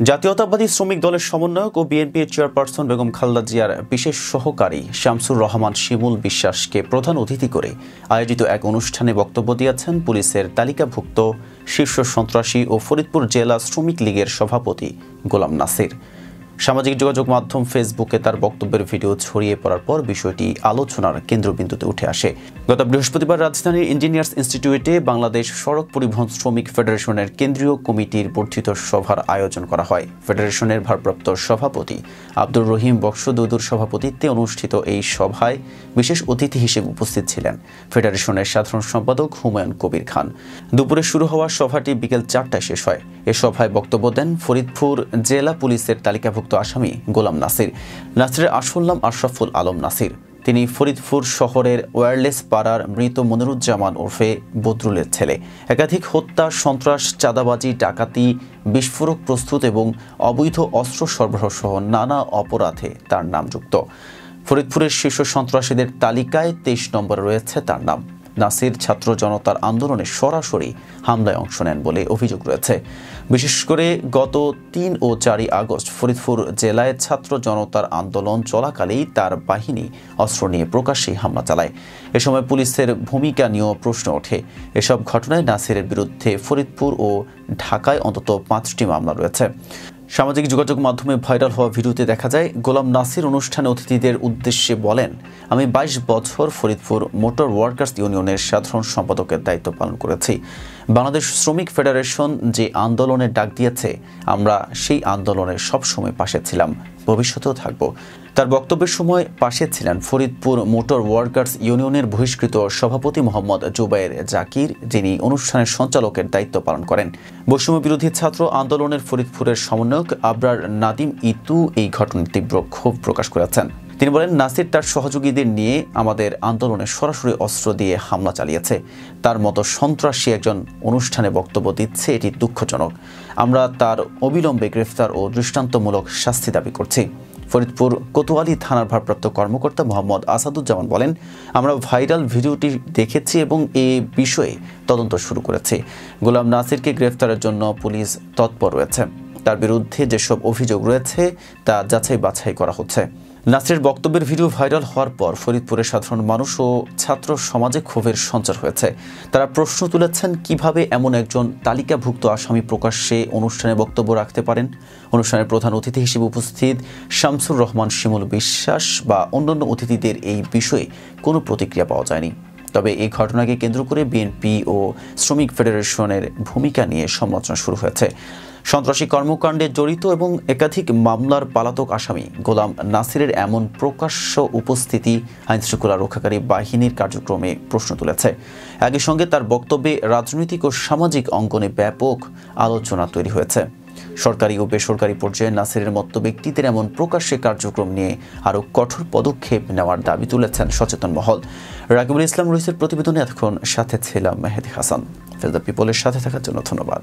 জাতীয়তাবাদী শ্রমিক দলের সমন্বয়ক ও বিএনপির চেয়ারপারসন বেগম খালেদা জিয়ার বিশেষ সহকারী শামসুর রহমান শিমুল বিশ্বাসকে প্রধান অতিথি করে আয়োজিত এক অনুষ্ঠানে বক্তব্য দিয়েছেন পুলিশের তালিকাভুক্ত শীর্ষ সন্ত্রাসী ও ফরিদপুর জেলা শ্রমিক লীগের সভাপতি গোলাম নাসির। সামাজিক যোগাযোগ মাধ্যম ফেসবুকে তার বক্তব্যের ভিডিও ছড়িয়ে পড়ার পর বিষয়টি আলোচনার কেন্দ্রবিন্দুতে উঠে আসে। গত বৃহস্পতিবার রাজধানীর ইঞ্জিনিয়ার্স ইনস্টিটিউটে বাংলাদেশ সড়ক পরিবহন শ্রমিক ফেডারেশনের কেন্দ্রীয় কমিটির বর্ধিত সভার আয়োজন করা হয়। ফেডারেশনের ভারপ্রাপ্ত সভাপতি আব্দুর রহিম বক্সদৌদুর সভাপতিত্বে অনুষ্ঠিত এই সভায় বিশেষ অতিথি হিসেবে উপস্থিত ছিলেন ফেডারেশনের সাধারণ সম্পাদক হুমায়ুন কবির খান। দুপুরে শুরু হওয়া সভাটি বিকেল 4টায় শেষ হয়। এ সভায় বক্তব্য দেন ফরিদপুর জেলা পুলিশের তালিকাভুক্ত আসামি গোলাম নাসির। নাসিরের আসল নাম আশরাফুল আলম নাসির। তিনি ফরিদপুর শহরের ওয়্যারলেস পাড়ার মৃত মনিরুজ্জামান ওরফে বদরুলের ছেলে। একাধিক হত্যা, সন্ত্রাস, চাঁদাবাজি, ডাকাতি, বিস্ফোরক প্রস্তুত এবং অবৈধ অস্ত্র সরবরাহ সহ নানা অপরাধে তার নাম যুক্ত। ফরিদপুরের শীর্ষ সন্ত্রাসীদের তালিকায় 23 নম্বরে রয়েছে তার নাম। নাসির ছাত্র জনতার আন্দোলনে সরাসরি হামলায় অংশ নেন বলে অভিযোগ রয়েছে। বিশেষ করে গত 3 ও 4 আগস্ট ফরিদপুর জেলায় ছাত্র জনতার আন্দোলন চলাকালেই তার বাহিনী অস্ত্র নিয়ে প্রকাশ্যে হামলা চালায়। এ সময় পুলিশের ভূমিকা নিয়েও প্রশ্ন ওঠে। এসব ঘটনায় নাসিরের বিরুদ্ধে ফরিদপুর ও ঢাকায় অন্তত 5টি মামলা রয়েছে। সামাজিক যোগাযোগ মাধ্যমে ভাইরাল হওয়া ভিডিওতে দেখা যায় গোলাম নাসির অনুষ্ঠানে অতিথিদের উদ্দেশ্যে বলেন, আমি 22 বছর ফরিদপুর মোটর ওয়ার্কার্স ইউনিয়নের সাধারণ সম্পাদকের দায়িত্ব পালন করেছি। বাংলাদেশ শ্রমিক ফেডারেশন যে আন্দোলনের ডাক দিয়েছে, আমরা সেই আন্দোলনের সবসময় পাশে ছিলাম, ভবিষ্যতেও থাকব। তার বক্তব্যের সময় পাশে ছিলেন ফরিদপুর মোটর ওয়ার্কার্স ইউনিয়নের বহিষ্কৃত সভাপতি মোহাম্মদ জুবায়ের জাকির, যিনি অনুষ্ঠানের সঞ্চালকের দায়িত্ব পালন করেন। বৈষম্য বিরোধী ছাত্র আন্দোলনের ফরিদপুরের সমন্বয়ক আবরার নাদিম ইতু এই ঘটনায় তীব্র ক্ষোভ প্রকাশ করেছেন। তিনি বলেন, নাসির তার সহযোগীদের নিয়ে আমাদের আন্দোলনে সরাসরি অস্ত্র দিয়ে হামলা চালিয়েছে। তার মতো সন্ত্রাসী একজন অনুষ্ঠানে বক্তব্য দিচ্ছে, এটি দুঃখজনক। আমরা তার অবিলম্বে গ্রেফতার ও দৃষ্টান্তমূলক শাস্তি দাবি করছি। ফরিদপুর কোতোয়ালি থানার ভারপ্রাপ্ত কর্মকর্তা মোহাম্মদ আসাদুজ্জামান বলেন, আমরা ভাইরাল ভিডিওটি দেখেছি এবং এ বিষয়ে তদন্ত শুরু করেছি। গোলাম নাসিরকে গ্রেফতারের জন্য পুলিশ তৎপর রয়েছে। তার বিরুদ্ধে যেসব অভিযোগ রয়েছে তা যাচাই বাছাই করা হচ্ছে। নাসিরের বক্তব্যের ভিডিও ভাইরাল হওয়ার পর ফরিদপুরের সাধারণ মানুষ ও ছাত্র সমাজে ক্ষোভের সঞ্চার হয়েছে। তারা প্রশ্ন তুলেছেন, কিভাবে এমন একজন তালিকাভুক্ত আসামি প্রকাশ্যে অনুষ্ঠানে বক্তব্য রাখতে পারেন। অনুষ্ঠানের প্রধান অতিথি হিসেবে উপস্থিত শামসুর রহমান শিমুল বিশ্বাস বা অন্যান্য অতিথিদের এই বিষয়ে কোনো প্রতিক্রিয়া পাওয়া যায়নি। তবে এই ঘটনাকে কেন্দ্র করে বিএনপি ও শ্রমিক ফেডারেশনের ভূমিকা নিয়ে সমালোচনা শুরু হয়েছে। সন্ত্রাসী কর্মকাণ্ডে জড়িত এবং একাধিক মামলার পলাতক আসামি গোলাম নাসিরের এমন প্রকাশ্য উপস্থিতি আইনশৃঙ্খলা রক্ষাকারী বাহিনীর কার্যক্রমে প্রশ্ন তুলেছে। একই সঙ্গে তার বক্তব্যে রাজনৈতিক ও সামাজিক অঙ্গনে ব্যাপক আলোচনা তৈরি হয়েছে। সরকারি ও বেসরকারি পর্যায়ে নাসিরের মতো ব্যক্তিদের এমন প্রকাশ্যে কার্যক্রম নিয়ে আরও কঠোর পদক্ষেপ নেওয়ার দাবি তুলেছেন সচেতন মহল। রাকিবুল ইসলাম রইসের প্রতিবেদনে এতক্ষণ সাথে ছিলাম মেহেদি হাসান। ফেজ দ্য পিপলের সাথে থাকার জন্য ধন্যবাদ।